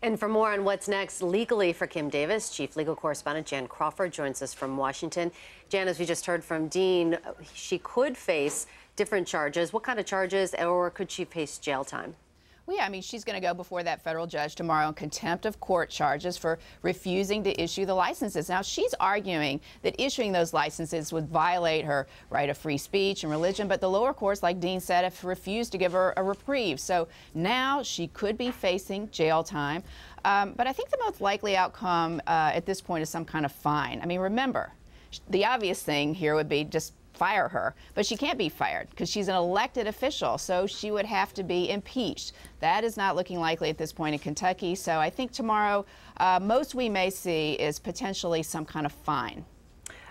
And for more on what's next legally for Kim Davis, Chief Legal Correspondent Jan Crawford joins us from Washington. Jan, as we just heard from Dean, she could face different charges. What kind of charges, or could she face jail time? Well, yeah, I mean, she's going to go before that federal judge tomorrow on contempt of court charges for refusing to issue the licenses. Now, she's arguing that issuing those licenses would violate her right of free speech and religion, but the lower courts, like Dean said, have refused to give her a reprieve. So now she could be facing jail time. But I think the most likely outcome at this point is some kind of fine. I mean, remember, the obvious thing here would be just fire her, but she can't be fired because she's an elected official, so she would have to be impeached. That is not looking likely at this point in Kentucky, so I think tomorrow most we may see is potentially some kind of fine.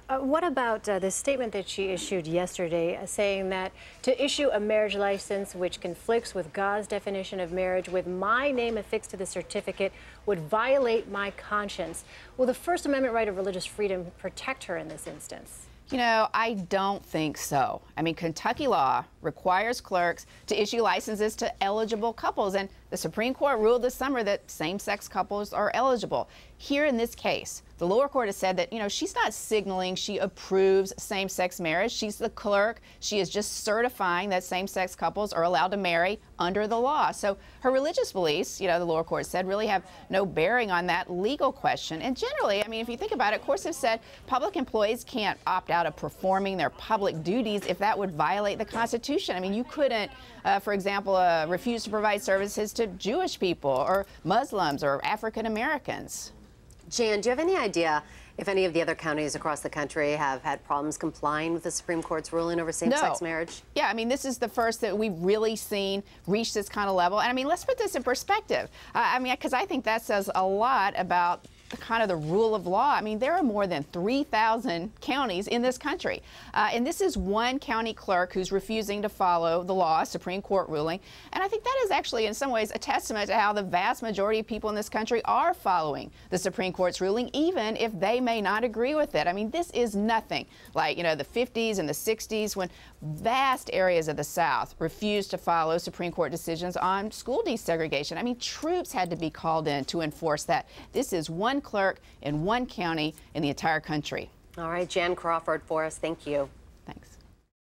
What about the statement that she issued yesterday saying that to issue a marriage license which conflicts with God's definition of marriage with my name affixed to the certificate would violate my conscience? Will the First Amendment right of religious freedom protect her in this instance? You know, I don't think so. I mean, Kentucky law requires clerks to issue licenses to eligible couples, and the Supreme Court ruled this summer that same-sex couples are eligible. Here in this case, the lower court has said that, you know, she's not signaling she approves same-sex marriage. She's the clerk. She is just certifying that same-sex couples are allowed to marry under the law. So her religious beliefs, you know, the lower court said, really have no bearing on that legal question. And generally, I mean, if you think about it, courts have said public employees can't opt out of performing their public duties if that would violate the Constitution. I mean, you couldn't, for example, refuse to provide services to Jewish people or Muslims or African Americans. Jan, do you have any idea if any of the other counties across the country have had problems complying with the Supreme Court's ruling over same-sex marriage? Yeah, I mean, this is the first that we've really seen reach this kind of level. And I mean, let's put this in perspective. I mean, because I think that says a lot about the rule of law. I mean, there are more than 3,000 counties in this country. And this is one county clerk who's refusing to follow the law, Supreme Court ruling. And I think that is actually, in some ways, a testament to how the vast majority of people in this country are following the Supreme Court's ruling, even if they may not agree with it. I mean, this is nothing like, you know, the 50s and the 60s when vast areas of the South refused to follow Supreme Court decisions on school desegregation. I mean, troops had to be called in to enforce that. This is one clerk in one county in the entire country. All right, Jan Crawford for us. Thank you. Thanks.